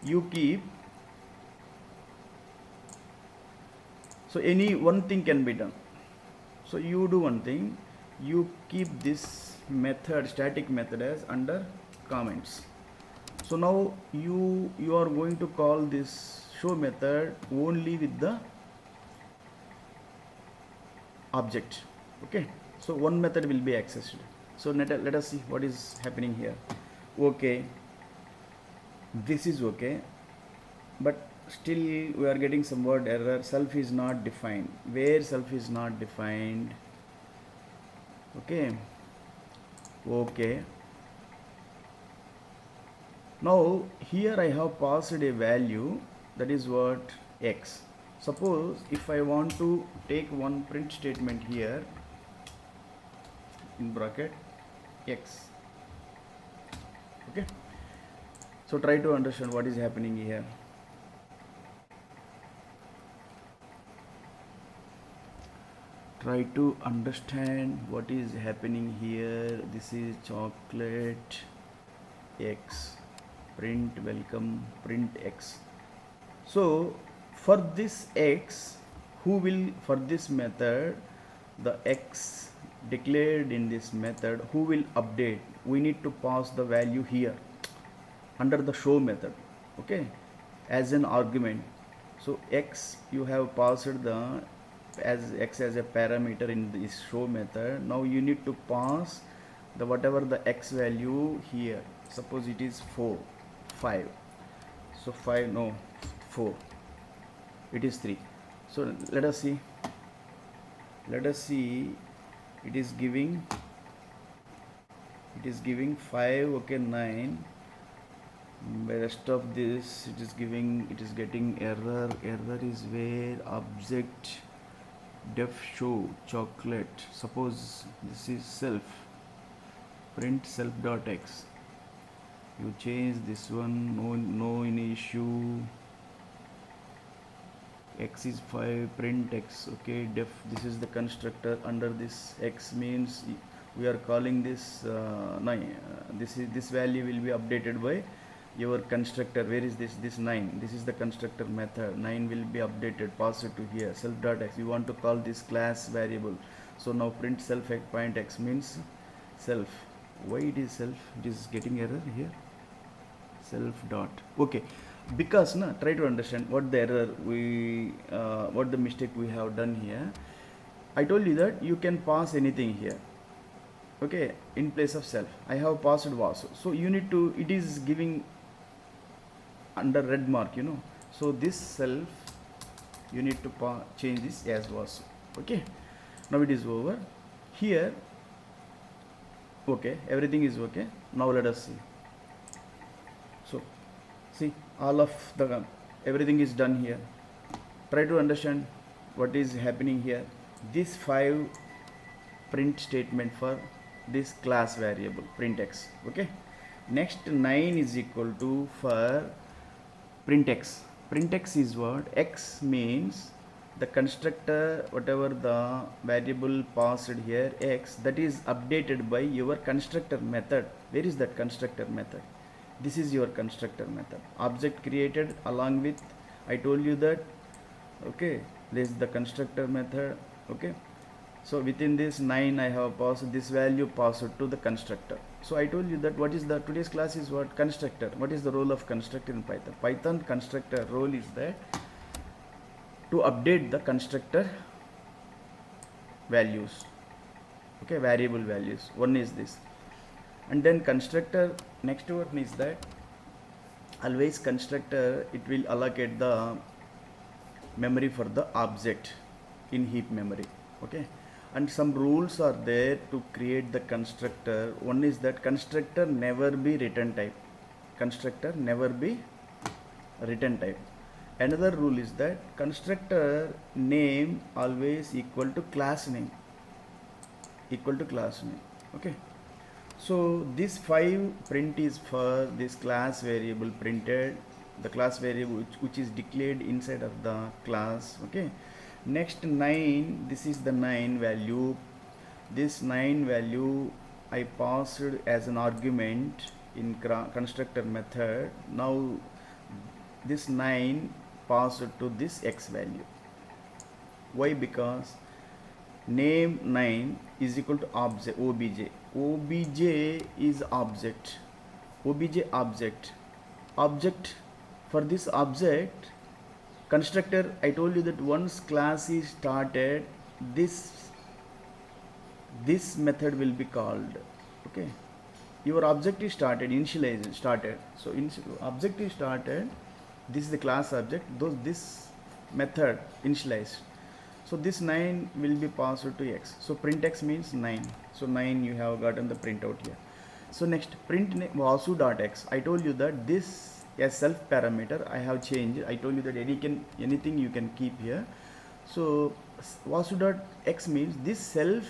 you keep, so any one thing can be done. So you do one thing, you keep this method, static method, as under comments. So now you are going to call this show method only with the object. Okay, so one method will be accessed. So let us see what is happening here. Okay, this is okay, but still we are getting some word error. Self is not defined. Where self is not defined? Okay, okay. Now here I have passed a value, that is what, x. Suppose if I want to take one print statement here in bracket x. Okay, so try to understand what is happening here. Try to understand what is happening here. This is chocolate x, print welcome, print x. So for this x, who will, for this method, the x declared in this method, who will update? We need to pass the value here under the show method, okay, as an argument. So x you have passed the as x as a parameter in this show method. Now you need to pass the whatever the x value here. Suppose it is 4, 5. So 5, no, 4. It is 3. So let us see. Let us see. It is giving 5. Okay, 9. The rest of this it is getting error. Error is where object def show chocolate. Suppose this is self, print self dot x. You change this one, no any issue. X is 5, print x. Okay, def, this is the constructor. Under this x means we are calling this 9. This value will be updated by your constructor. Where is this 9? This is the constructor method. 9 will be updated, pass it to here, self dot x. You want to call this class variable. So now print self point x means self. Why it is self? It is getting error here. Self dot. Okay, because try to understand what the error we what the mistake we have done here. I told you that you can pass anything here. Okay, in place of self I have passed was. So you need to, it is giving under red mark, so this self you need to change this as was. Okay, now it is over here. Okay, everything is okay. Now let us see. So see, all of the everything is done here. Try to understand what is happening here. This 5 print statement for this class variable print x. Okay, next 9 is equal to for print x. Print x is what? X means the constructor, whatever the variable passed here x, that is updated by your constructor method. Where is that constructor method? This is your constructor method, object created along with, I told you that. Okay, this is the constructor method. Okay, so within this 9 I have passed this value, passed to the constructor. So I told you that what is the today's class is what? Constructor. What is the role of constructor in Python? Python constructor role is that to update the constructor values. Okay, variable values. One is this, and then constructor, next one is that always constructor, it will allocate the memory for the object in heap memory. Okay, and some rules are there to create the constructor. One is that constructor never be return type. Constructor never be return type. Another rule is that constructor name always equal to class name. Okay, so this 5 print is for this class variable printed, the class variable which is declared inside of the class. Okay, next 9, this is the 9 value. This 9 value I passed as an argument in constructor method. Now this 9 passed to this x value. Why? Because name 9 is equal to object obj is object, object. For this object constructor, I told you that once class is started, this method will be called. Okay, your object is started, initialized, started. So object is started, this is the class object, this method initialized. So this 9 will be passed to x. So print x means 9. So 9 you have gotten the printout here. So next, print vasu.x. I told you that this as self parameter I have changed. I told you that anything you can keep here. So vasu.x means this self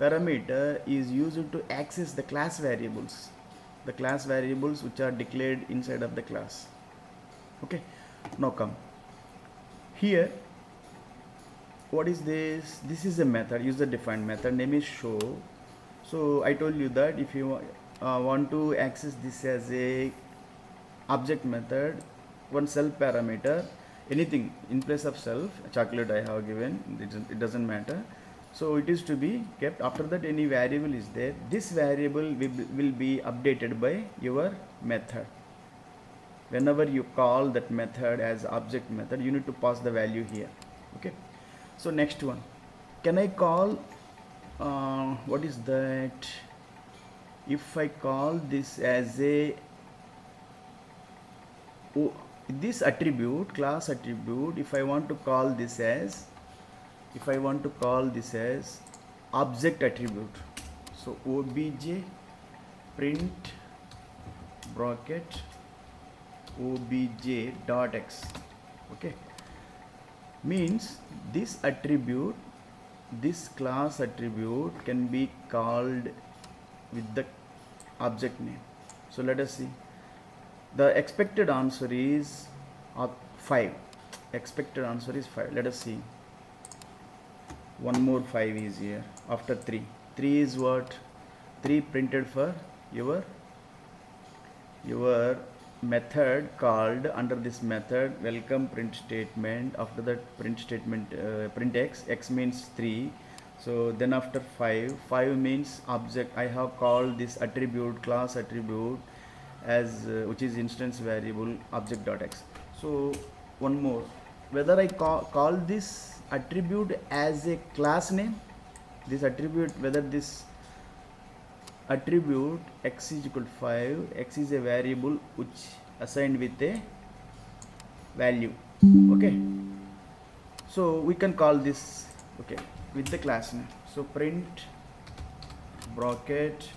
parameter is used to access the class variables, which are declared inside of the class. Okay, now come here. What is this? This is a method, user defined method, name is show. So I told you that if you want to access this as a object method, one self parameter, anything in place of self, chocolate I have given, it doesn't matter. So it is to be kept. After that, any variable is there, this variable will be updated by your method. Whenever you call that method as object method, you need to pass the value here. Okay, so next one, can I call what is that? If I call this as a this attribute, class attribute, if I want to call this as object attribute, so obj print bracket obj dot x. Okay, means this attribute, this class attribute can be called with the object name. So let us see. The expected answer is 5. Expected answer is 5. Let us see. One more 5 is here after 3. 3 is what? 3 printed for your method called under this method welcome print statement. After that print statement print x means 3. So then after 5 means object. I have called this attribute, class attribute, as which is instance variable object dot x. So one more, whether I call this attribute as a class name, this attribute, whether this attribute x is equal to 5, x is a variable which assigned with a value. Okay, so we can call this, okay, with the class name. So print bracket,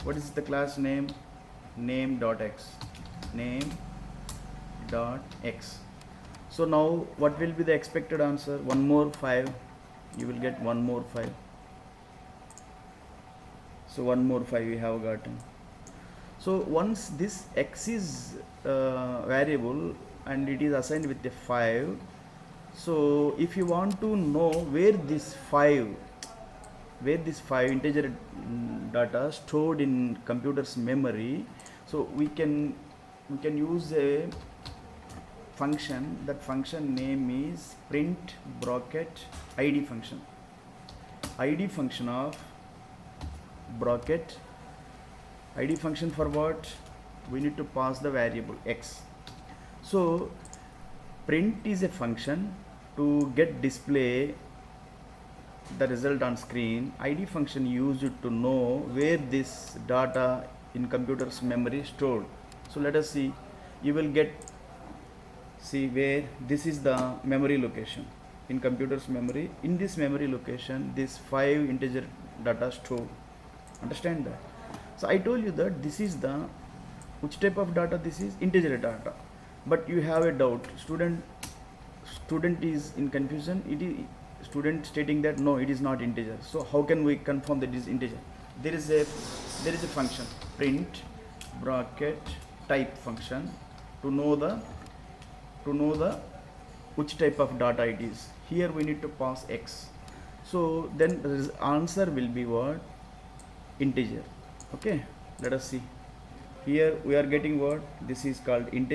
what is the class name? Name dot x. So now what will be the expected answer? One more 5. You will get one more 5. So one more 5 we have gotten. So once this x is variable and it is assigned with a 5, so if you want to know where this 5 integer data stored in computer's memory, so we can use a function. That function name is print bracket id function. Id function of bracket. Id function for what? We need to pass the variable x. So print is a function to get display the result on screen. Id function used to know where this data in computer's memory is stored. So let us see. You will get, see where this is the memory location in computer's memory. In this memory location, this 5 integer data stored. Understand that? So I told you that this is the which type of data? This is integer data. But you have a doubt. Student is in confusion. It is student stating that no, it is not integer. So how can we confirm that it is integer? There is a function print bracket type function to know the which type of data it is. Here we need to pass x. So then the answer will be what? Integer. Okay, let us see. Here we are getting what? This is called integer.